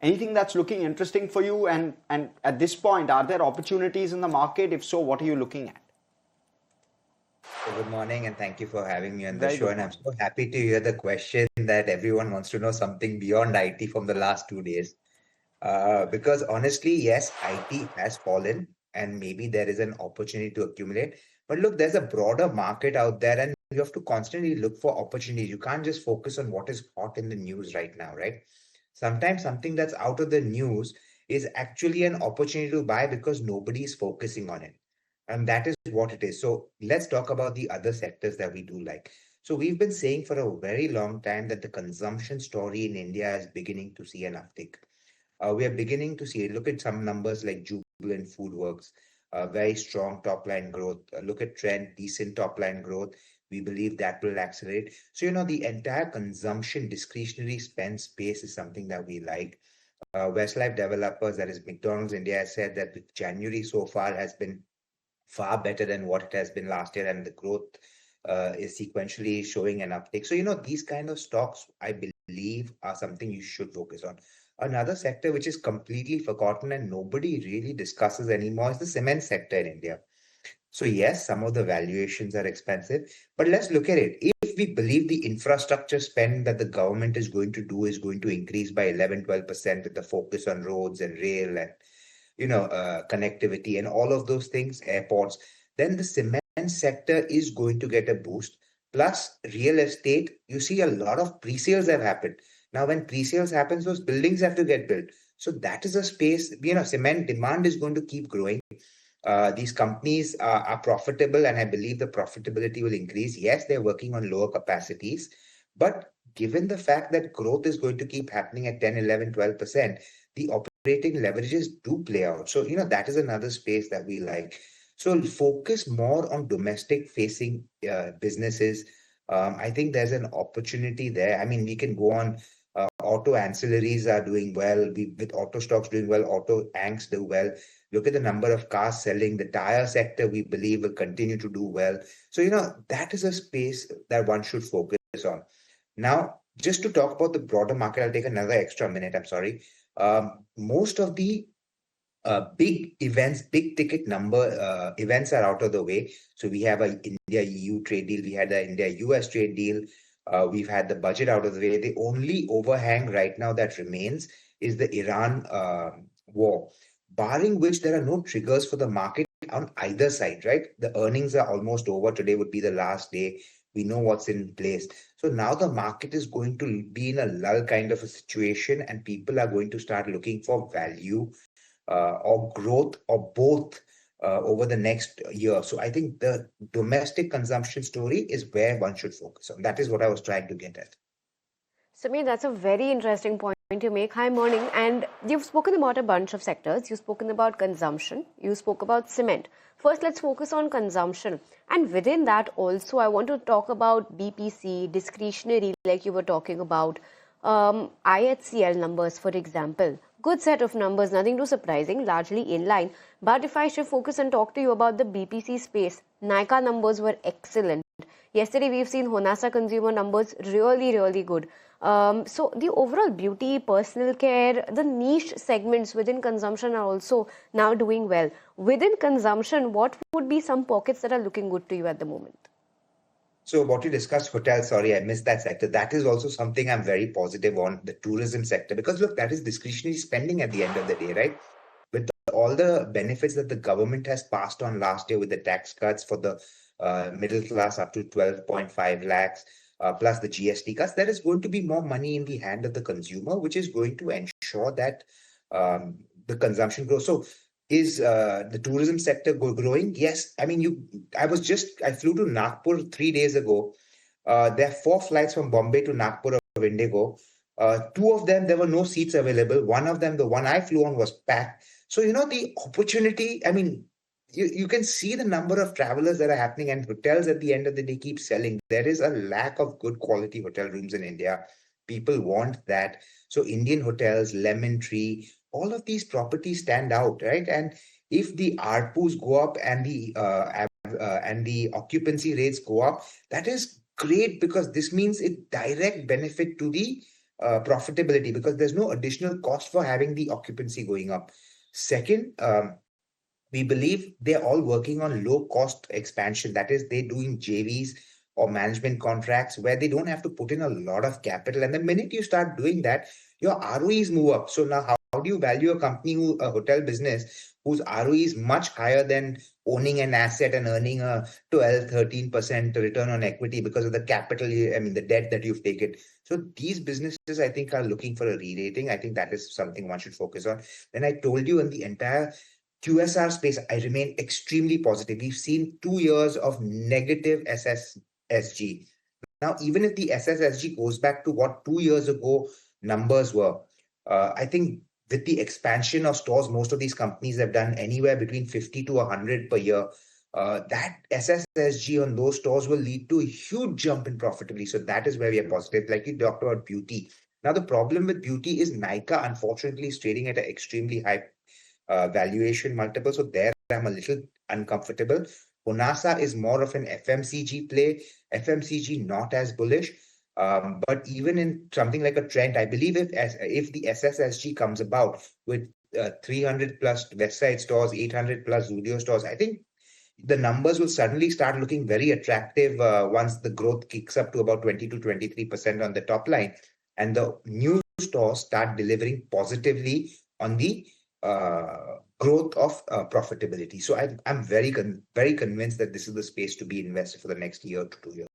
Anything that's looking interesting for you? And at this point, are there opportunities in the market? If so, what are you looking at? So good morning and thank you for having me on the Very show. good And I'm morning. so happy to hear the question that everyone wants to know something beyond IT from the last 2 days. Because honestly, yes, IT has fallen and maybe there is an opportunity to accumulate. But look, there's a broader market out there and you have to constantly look for opportunities. You can't just focus on what is hot in the news right now, right? Sometimes something that's out of the news is actually an opportunity to buy because nobody is focusing on it. And that is what it is. So let's talk about the other sectors that we do like. So we've been saying for a very long time that the consumption story in India is beginning to see an uptick. We are beginning to see it. Look at some numbers like Jubilant Foodworks, very strong top line growth. Look at Trend, decent top line growth. We believe that will accelerate. So, the entire consumption discretionary spend space is something that we like. Westlife Developers, that is McDonald's India, has said that January so far has been far better than what it has been last year, and the growth is sequentially showing an uptick. So, these kind of stocks, I believe, are something you should focus on. Another sector which is completely forgotten and nobody really discusses anymore is the cement sector in India. So, yes, some of the valuations are expensive, but let's look at it. If we believe the infrastructure spend that the government is going to do is going to increase by 11-12% with the focus on roads and rail and connectivity and all of those things, airports, then the cement sector is going to get a boost. Plus, real estate, you see a lot of pre-sales have happened. Now, when pre-sales happens, those buildings have to get built. So that is a space, cement demand is going to keep growing. These companies are profitable, and I believe the profitability will increase. Yes, they're working on lower capacities, but given the fact that growth is going to keep happening at 10, 11, 12%, the operating leverages do play out. So, that is another space that we like. So, focus more on domestic facing businesses. I think there's an opportunity there. I mean, we can go on. Auto ancillaries are doing well. With auto stocks doing well, auto anks do well. Look at the number of cars selling. The tire sector, we believe, will continue to do well. So, that is a space that one should focus on. Now, just to talk about the broader market, I'll take another extra minute. I'm sorry. Most of the big events, big ticket number events are out of the way. So we have a India EU trade deal. We had the India US trade deal. We've had the budget out of the way. The only overhang right now that remains is the Iran war, barring which there are no triggers for the market on either side, right? The earnings are almost over. Today would be the last day. We know what's in place. So now the market is going to be in a lull kind of a situation, and people are going to start looking for value or growth or both over the next year. So I think the domestic consumption story is where one should focus on. That is what I was trying to get at. Samir, that's a very interesting point to make. Hi, morning. And you've spoken about a bunch of sectors. You've spoken about consumption. You spoke about cement. First, let's focus on consumption. And within that, also, I want to talk about BPC, discretionary, like you were talking about. IHCL numbers, for example. Good set of numbers, nothing too surprising, largely in line. But if I should focus and talk to you about the BPC space, Nykaa numbers were excellent. Yesterday, we've seen Honasa consumer numbers really, really good. So the overall beauty, personal care, the niche segments within consumption are also now doing well. Within consumption, what would be some pockets that are looking good to you at the moment? So what you discussed, hotel, sorry, I missed that sector. That is also something I'm very positive on, the tourism sector, because look, that is discretionary spending at the end of the day, right? With all the benefits that the government has passed on last year with the tax cuts for the middle class up to 12.5 lakhs, plus the GST cuts, there is going to be more money in the hand of the consumer, which is going to ensure that the consumption grows. So is the tourism sector growing? Yes. I mean, I flew to Nagpur 3 days ago. There are 4 flights from Bombay to Nagpur of Indigo. Two of them, there were no seats available. One of them, the one I flew on, was packed. So, the opportunity, I mean, you can see the number of travelers that are happening, and hotels at the end of the day keep selling. There is a lack of good quality hotel rooms in India. People want that. So Indian hotels, Lemon Tree, all of these properties stand out, right? And if the ARPUs go up and the occupancy rates go up, that is great because this means a direct benefit to the profitability because there's no additional cost for having the occupancy going up. Second, we believe they're all working on low cost expansion. That is, they're doing JVs or management contracts where they don't have to put in a lot of capital. And the minute you start doing that, your ROEs move up. So now how do you value a company, a hotel business whose ROE is much higher than owning an asset and earning a 12, 13% return on equity because of the capital, the debt that you've taken. So these businesses, I think, are looking for a re-rating. I think that is something one should focus on. Then I told you in the entire QSR space, I remain extremely positive. We've seen 2 years of negative SSSG. Now, even if the SSSG goes back to what 2 years ago numbers were, I think with the expansion of stores, most of these companies have done anywhere between 50 to 100 per year. That SSSG on those stores will lead to a huge jump in profitability. So that is where we are positive. Like you talked about beauty. Now, the problem with beauty is Nykaa, unfortunately, is trading at an extremely high valuation multiple. So there I'm a little uncomfortable. Honasa is more of an FMCG play. FMCG not as bullish. But even in something like a Trent, I believe if the SSSG comes about with 300 plus Westside stores, 800 plus Zudio stores, I think the numbers will suddenly start looking very attractive once the growth kicks up to about 20 to 23% on the top line. And the new stores start delivering positively on the growth of profitability. So I'm very convinced that this is the space to be invested for the next year to 2 years.